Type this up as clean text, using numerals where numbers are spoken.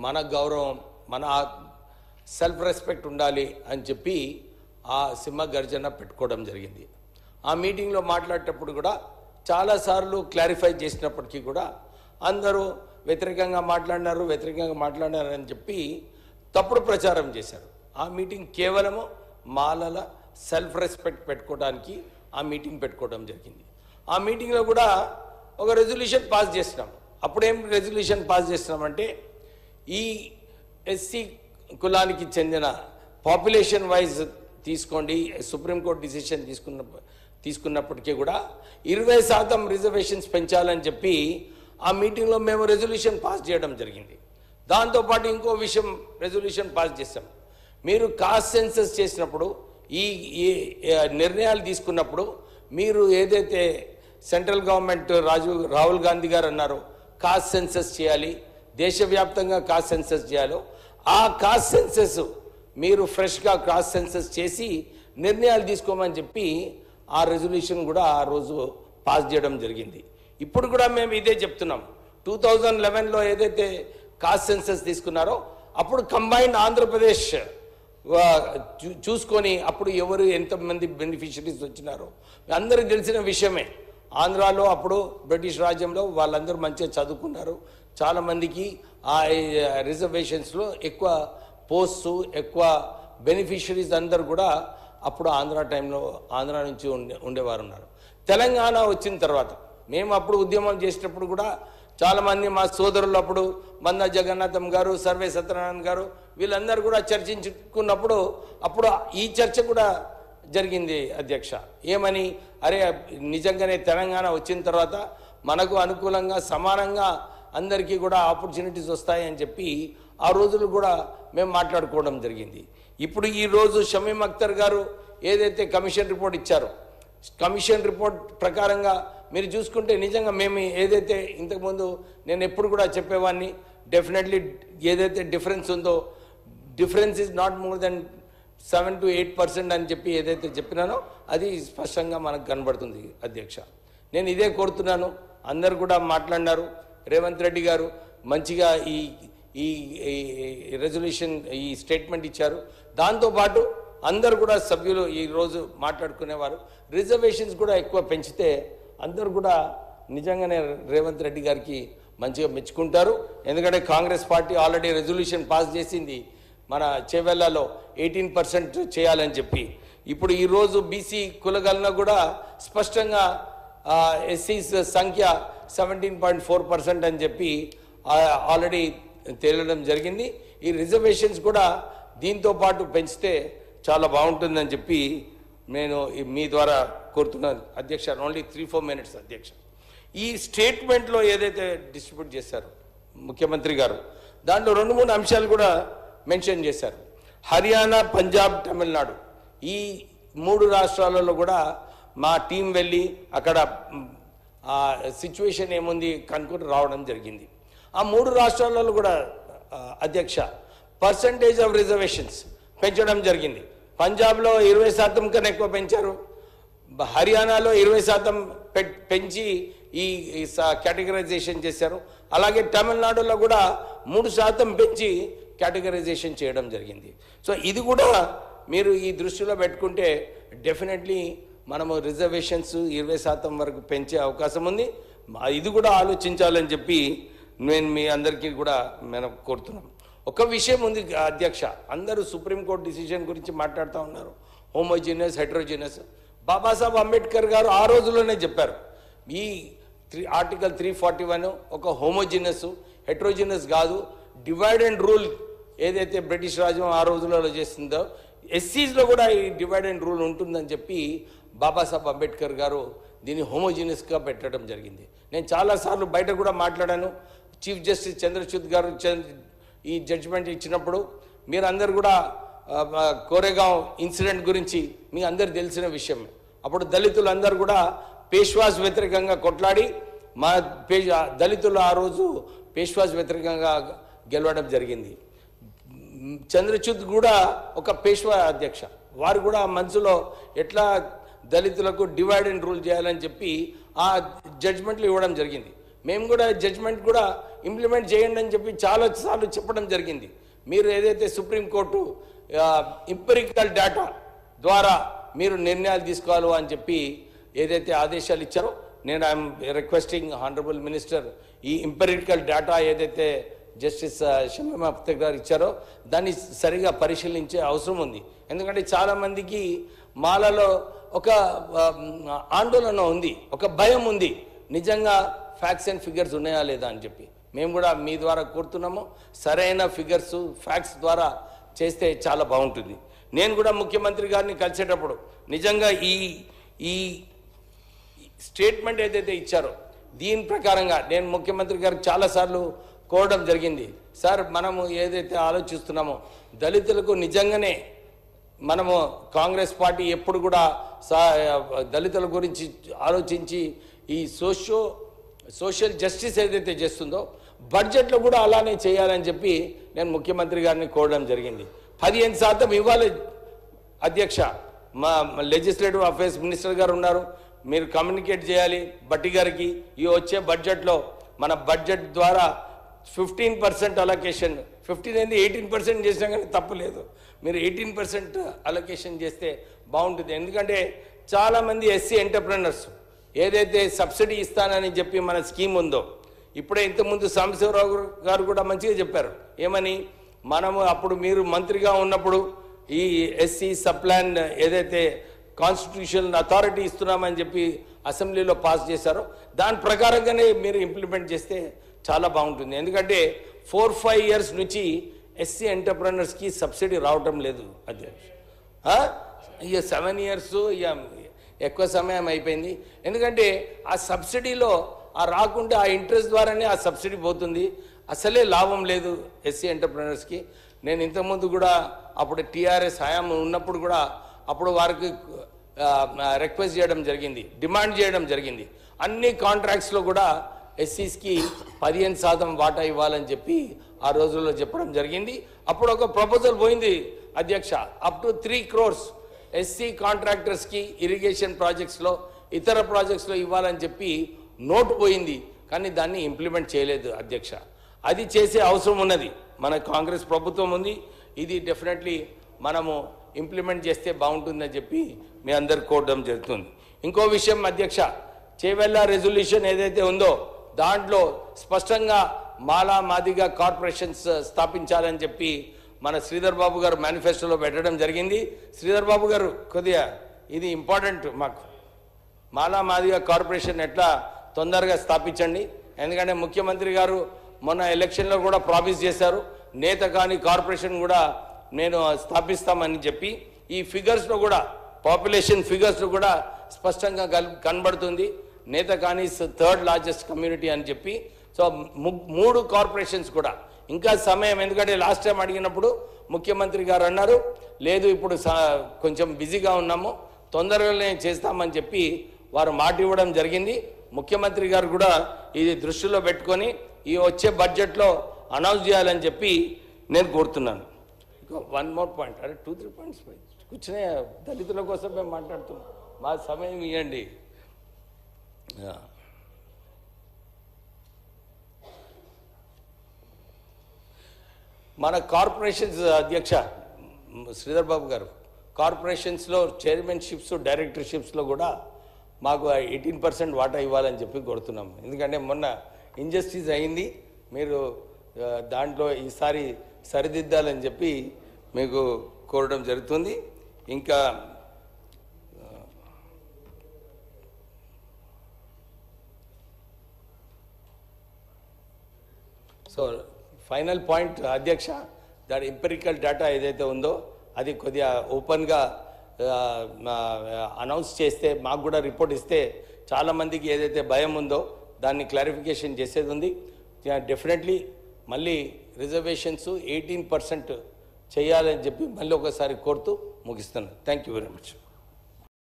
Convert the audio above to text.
మన గౌరవం, మన సెల్ఫ్ రెస్పెక్ట్ ఉండాలి అని చెప్పి ఆ సింహ గర్జన పెట్టుకోవడం జరిగింది. ఆ మీటింగ్లో మాట్లాడేటప్పుడు కూడా చాలాసార్లు క్లారిఫై చేసినప్పటికీ కూడా అందరూ వ్యతిరేకంగా మాట్లాడినారు అని చెప్పి తప్పుడు ప్రచారం చేశారు. ఆ మీటింగ్ కేవలము మాలల సెల్ఫ్ రెస్పెక్ట్ పెట్టుకోవడానికి ఆ మీటింగ్ పెట్టుకోవడం జరిగింది. ఆ మీటింగ్లో కూడా ఒక రెజల్యూషన్ పాస్ చేసినాం. అప్పుడేం రెజల్యూషన్ పాస్ చేసినామంటే, ఈ ఎస్సీ కులానికి చెందిన పాపులేషన్ వైజ్ తీసుకోండి, సుప్రీంకోర్టు డిసిషన్ తీసుకున్నప్పటికీ కూడా 20% రిజర్వేషన్స్ పెంచాలని చెప్పి ఆ మీటింగ్లో మేము రెజల్యూషన్ పాస్ చేయడం జరిగింది. దాంతోపాటు ఇంకో విషయం రెజల్యూషన్ పాస్ చేస్తాం. మీరు కాస్ట్ సెన్సస్ చేసినప్పుడు, ఈ నిర్ణయాలు తీసుకున్నప్పుడు మీరు ఏదైతే సెంట్రల్ గవర్నమెంట్ రాహుల్ గాంధీ గారు అన్నారో కాస్ట్ సెన్సస్ చేయాలి, దేశవ్యాప్తంగా కాస్ట్ సెన్సస్ చేయాలో, ఆ కాస్ట్ సెన్సస్ మీరు ఫ్రెష్గా కాస్ట్ సెన్సస్ చేసి నిర్ణయాలు తీసుకోమని చెప్పి ఆ రెజల్యూషన్ కూడా ఆ రోజు పాస్ చేయడం జరిగింది. ఇప్పుడు కూడా మేము ఇదే చెప్తున్నాం. 2011లో ఏదైతే కాస్ట్ సెన్సస్ తీసుకున్నారో అప్పుడు కంబైన్డ్ ఆంధ్రప్రదేశ్ చూసుకొని అప్పుడు ఎవరు ఎంతమంది బెనిఫిషరీస్ వచ్చినారో అందరికీ తెలిసిన విషయమే. ఆంధ్రాలో అప్పుడు బ్రిటిష్ రాజ్యంలో వాళ్ళందరూ మంచిగా చదువుకున్నారు. చాలామందికి ఆ రిజర్వేషన్స్లో ఎక్కువ పోస్ట్స్, ఎక్కువ బెనిఫిషరీస్ అందరు కూడా అప్పుడు ఆంధ్ర నుంచి ఉండేవారు ఉన్నారు. తెలంగాణ వచ్చిన తర్వాత మేము అప్పుడు ఉద్యమం చేసేటప్పుడు కూడా చాలామంది మా సోదరులు అప్పుడు మంద జగన్నాథం గారు, సర్వే సత్యనారాయణ గారు వీళ్ళందరూ కూడా చర్చించుకున్నప్పుడు అప్పుడు ఈ చర్చ కూడా జరిగింది అధ్యక్ష. ఏమని, అరే నిజంగానే తెలంగాణ వచ్చిన తర్వాత మనకు అనుకూలంగా సమానంగా అందరికీ కూడా ఆపర్చునిటీస్ వస్తాయని చెప్పి ఆ రోజులు కూడా మేము మాట్లాడుకోవడం జరిగింది. ఇప్పుడు ఈరోజు షమీమ్ అఖ్తర్ గారు ఏదైతే కమిషన్ రిపోర్ట్ ఇచ్చారో, కమిషన్ రిపోర్ట్ ప్రకారంగా మీరు చూసుకుంటే నిజంగా మేము ఏదైతే ఇంతకుముందు నేను ఎప్పుడు కూడా చెప్పేవాడిని, డెఫినెట్లీ ఏదైతే డిఫరెన్స్ ఉందో difference is not more than 7 to 8% అని చెప్పి ఏదైతే చెప్పినానో అది స్పష్టంగా మనకు కనబడుతుంది అధ్యక్ష. నేను ఇదే కోరుతున్నాను. అందరు కూడా మాట్లాడినారు. రేవంత్ రెడ్డి గారు మంచిగా ఈ రెజల్యూషన్ ఈ స్టేట్మెంట్ ఇచ్చారు. దాంతోపాటు అందరు కూడా సభ్యులు ఈరోజు మాట్లాడుకునేవారు. రిజర్వేషన్స్ కూడా ఎక్కువ పెంచితే అందరు కూడా నిజంగానే రేవంత్ రెడ్డి గారికి మంచిగా మెచ్చుకుంటారు. ఎందుకంటే Congress party already resolution pass చేసింది మన చేవెళ్లలో 18% చేయాలని చెప్పి. ఇప్పుడు ఈరోజు బీసీ కులగలన కూడా స్పష్టంగా ఎస్సీస్ సంఖ్య 17.4% అని చెప్పి ఆల్రెడీ తేలడం జరిగింది. ఈ రిజర్వేషన్స్ కూడా దీంతో పాటు పెంచితే చాలా బాగుంటుందని చెప్పి నేను మీ ద్వారా కోరుతున్నాను అధ్యక్ష. ఓన్లీ 3-4 minutes అధ్యక్ష. ఈ స్టేట్మెంట్లో ఏదైతే డిస్ట్రిబ్యూట్ చేశారో ముఖ్యమంత్రి గారు దాంట్లో 2-3 అంశాలు కూడా మెన్షన్ చేశారు. హర్యానా, పంజాబ్, తమిళనాడు ఈ 3 రాష్ట్రాలలో కూడా మా టీం వెళ్ళి అక్కడ సిచ్యువేషన్ ఏముంది కనుక్కొని రావడం జరిగింది. ఆ 3 రాష్ట్రాలలో కూడా అధ్యక్ష పర్సంటేజ్ ఆఫ్ రిజర్వేషన్స్ పెంచడం జరిగింది. పంజాబ్లో 20% కన్నా ఎక్కువ పెంచారు. హర్యానాలో 20% పెంచి ఈ కేటగరైజేషన్ చేశారు. అలాగే తమిళనాడులో కూడా 3% పెంచి కేటగరైజేషన్ చేయడం జరిగింది. సో ఇది కూడా మీరు ఈ దృష్టిలో పెట్టుకుంటే డెఫినెట్లీ మనము రిజర్వేషన్స్ 20% వరకు పెంచే అవకాశం ఉంది. ఇది కూడా ఆలోచించాలని చెప్పి నేను మీ అందరికీ కూడా మనం కోరుతున్నాం. ఒక విషయం ఉంది అధ్యక్ష, అందరూ సుప్రీంకోర్టు డిసిజన్ గురించి మాట్లాడుతూ ఉన్నారు, హోమోజీనియస్, హెటరోజీనియస్. బాబాసాహెబ్ అంబేద్కర్ గారు ఆ రోజుల్లోనే చెప్పారు, ఈ ఆర్టికల్ 341 ఒక హోమోజీనియస్, హెటరోజీనియస్ కాదు, డివైడ్ అండ్ రూల్ ఏదైతే బ్రిటిష్ రాజ్యం ఆ రోజులలో చేస్తుందో ఎస్సీస్లో కూడా ఈ డివైడ్ అండ్ రూల్ ఉంటుందని చెప్పి బాబాసాహెబ్ అంబేద్కర్ గారు దీన్ని హోమోజీనియస్గా పెట్టడం జరిగింది. నేను చాలాసార్లు బయట కూడా మాట్లాడాను. చీఫ్ జస్టిస్ చంద్రచూడ్ గారు ఈ జడ్జిమెంట్ ఇచ్చినప్పుడు మీరందరూ కూడా కోరేగాం ఇన్సిడెంట్ గురించి మీ అందరు తెలిసిన విషయం. అప్పుడు దళితులందరూ కూడా పేష్వాస్ వ్యతిరేకంగా కొట్లాడి మా దళితులు ఆ రోజు పేష్వాస్ వ్యతిరేకంగా గెలవడం జరిగింది. చంద్రచూడ్ కూడా ఒక పేష్వా అధ్యక్ష, వారు కూడా మనసులో ఎట్లా దళితులకు డివైడ్ అండ్ రూల్ చేయాలని చెప్పి ఆ జడ్జిమెంట్లు ఇవ్వడం జరిగింది. మేము కూడా జడ్జ్మెంట్ కూడా ఇంప్లిమెంట్ చేయండి అని చెప్పి చాలాసార్లు చెప్పడం జరిగింది. మీరు ఏదైతే సుప్రీంకోర్టు ఎంపిరికల్ డేటా ద్వారా మీరు నిర్ణయాలు తీసుకోవాలి అని చెప్పి ఏదైతే ఆదేశాలు ఇచ్చారో, నేను ఐఎమ్ రిక్వెస్టింగ్ హానరబుల్ మినిస్టర్, ఈ ఎంపిరికల్ డేటా ఏదైతే జస్టిస్ షమీమా అఖ్తర్ గారు ఇచ్చారో దాన్ని సరిగా పరిశీలించే అవసరం ఉంది. ఎందుకంటే చాలామందికి మాలలో ఒక ఆందోళన ఉంది, ఒక భయం ఉంది, నిజంగా ఫ్యాక్ట్స్ అండ్ ఫిగర్స్ ఉన్నాయా లేదా అని చెప్పి. మేము కూడా మీ ద్వారా కోరుతున్నాము, సరైన ఫిగర్స్ ఫ్యాక్ట్స్ ద్వారా చేస్తే చాలా బాగుంటుంది. నేను కూడా ముఖ్యమంత్రి గారిని కలిసేటప్పుడు నిజంగా ఈ స్టేట్మెంట్ ఏదైతే ఇచ్చారో దీని ప్రకారంగా నేను ముఖ్యమంత్రి గారికి చాలాసార్లు కోరడం జరిగింది. సార్, మనము ఏదైతే ఆలోచిస్తున్నామో దళితులకు నిజంగానే మనము కాంగ్రెస్ పార్టీ ఎప్పుడు కూడా దళితుల గురించి ఆలోచించి ఈ సోషల్ జస్టిస్ ఏదైతే చేస్తుందో బడ్జెట్లో కూడా అలానే చేయాలని చెప్పి నేను ముఖ్యమంత్రి గారిని కోరడం జరిగింది. 15% ఇవ్వాలి అధ్యక్ష. మా లెజిస్లేటివ్ అఫేర్స్ మినిస్టర్ గారు ఉన్నారు, మీరు కమ్యూనికేట్ చేయాలి బట్టి గారికి. ఈ వచ్చే బడ్జెట్లో మన బడ్జెట్ ద్వారా 15% అలొకేషన్, 15 అనేది 18% చేసినా కానీ తప్పులేదు, మీరు 18% అలొకేషన్ చేస్తే బాగుంటుంది. ఎందుకంటే చాలామంది ఎస్సీ ఎంటర్ప్రెనర్స్ ఏదైతే సబ్సిడీ ఇస్తానని చెప్పి మన స్కీమ్ ఉందో, ఇప్పుడే ఇంతకుముందు సాంబశివరావు గారు కూడా మంచిగా చెప్పారు. ఏమని, మనము అప్పుడు మీరు మంత్రిగా ఉన్నప్పుడు ఈ ఎస్సీ సప్లాన్ ఏదైతే కాన్స్టిట్యూషనల్ అథారిటీ ఇస్తున్నామని చెప్పి అసెంబ్లీలో పాస్ చేశారో దాని ప్రకారంగానే మీరు ఇంప్లిమెంట్ చేస్తే చాలా బాగుంటుంది. ఎందుకంటే 4-5 ఇయర్స్ నుంచి ఎస్సీ ఎంటర్ప్రెనర్స్కి సబ్సిడీ రావటం లేదు అధ్యక్ష. ఇక 7 ఇయర్స్ ఇక ఎక్కువ సమయం అయిపోయింది. ఎందుకంటే ఆ సబ్సిడీలో రాకుంటే ఆ ఇంట్రెస్ట్ ద్వారానే ఆ సబ్సిడీ పోతుంది, అసలే లాభం లేదు ఎస్సీ ఎంటర్ప్రెనర్స్కి. నేను ఇంతకుముందు కూడా అప్పుడు టీఆర్ఎస్ హయాం ఉన్నప్పుడు కూడా అప్పుడు వారికి రిక్వెస్ట్ చేయడం జరిగింది, డిమాండ్ చేయడం జరిగింది. అన్ని కాంట్రాక్ట్స్లో కూడా ఎస్సీస్కి 15% వాటా ఇవ్వాలని చెప్పి ఆ రోజుల్లో చెప్పడం జరిగింది. అప్పుడు ఒక ప్రపోజల్ పోయింది అధ్యక్ష, అప్ టు 3 crores ఎస్సీ కాంట్రాక్టర్స్కి ఇరిగేషన్ ప్రాజెక్ట్స్లో ఇతర ప్రాజెక్ట్స్లో ఇవ్వాలని చెప్పి నోటు పోయింది. కానీ దాన్ని ఇంప్లిమెంట్ చేయలేదు అధ్యక్ష. అది చేసే అవసరం ఉన్నది, మన కాంగ్రెస్ ప్రభుత్వం ఉంది, ఇది డెఫినెట్లీ మనము ఇంప్లిమెంట్ చేస్తే బాగుంటుందని చెప్పి మీ అందరు కోరడం జరుగుతుంది. ఇంకో విషయం అధ్యక్ష, చేవెళ్ళ రెజల్యూషన్ ఏదైతే ఉందో దాంట్లో స్పష్టంగా మాలా మాదిగా కార్పొరేషన్స్ స్థాపించాలని చెప్పి మన శ్రీధర్ బాబు గారు మేనిఫెస్టోలో పెట్టడం జరిగింది. శ్రీధర్ బాబు గారు కొద్దిగా ఇది ఇంపార్టెంట్ మాకు, మాలా మాదిగా కార్పొరేషన్ ఎట్లా తొందరగా స్థాపించండి. ఎందుకంటే ముఖ్యమంత్రి గారు మొన్న ఎలక్షన్లో కూడా ప్రామిస్ చేశారు, నేత కానీ కార్పొరేషన్ కూడా నేను స్థాపిస్తామని చెప్పి. ఈ ఫిగర్స్లో కూడా పాపులేషన్ ఫిగర్స్లో కూడా స్పష్టంగా కనబడుతుంది, నేత కానీ 3rd largest కమ్యూనిటీ అని చెప్పి. సో 3 కార్పొరేషన్స్ కూడా ఇంకా సమయం, ఎందుకంటే లాస్ట్ టైం అడిగినప్పుడు ముఖ్యమంత్రి గారు అన్నారు లేదు ఇప్పుడు కొంచెం బిజీగా ఉన్నాము, తొందరగానే చేస్తామని చెప్పి వారు మాట ఇవ్వడం జరిగింది. ముఖ్యమంత్రి గారు కూడా ఇది దృష్టిలో పెట్టుకొని ఈ వచ్చే బడ్జెట్లో అనౌన్స్ చేయాలని చెప్పి నేను కోరుతున్నాను. 1 more point, అరే 2-3 points కూర్చునే దళితుల కోసం మేము మాట్లాడుతున్నాం, మా సమయం ఇవ్వండి. మన కార్పొరేషన్స్ అధ్యక్ష శ్రీధర్ బాబు గారు, కార్పొరేషన్స్లో చైర్మన్షిప్స్ డైరెక్టర్షిప్స్లో కూడా మాకు 18% వాటా ఇవ్వాలని చెప్పి కోరుతున్నాము. ఎందుకంటే మొన్న ఇంజస్టిస్ అయింది, మీరు దాంట్లో ఈసారి సరిదిద్దాలని చెప్పి మీకు కోరడం జరుగుతుంది. ఇంకా సో ఫైనల్ పాయింట్ అధ్యక్ష, దాని ఎంపిరికల్ డేటా ఏదైతే ఉందో అది కొద్దిగా ఓపెన్గా అనౌన్స్ చేస్తే, మాకు కూడా రిపోర్ట్ ఇస్తే చాలామందికి ఏదైతే భయం ఉందో దాన్ని క్లారిఫికేషన్ చేసేది ఉంది. డెఫినెట్లీ మళ్ళీ రిజర్వేషన్స్ 18% చేయాలని చెప్పి మళ్ళీ ఒకసారి కోరుతూ ముగిస్తున్నాను. Thank you very much.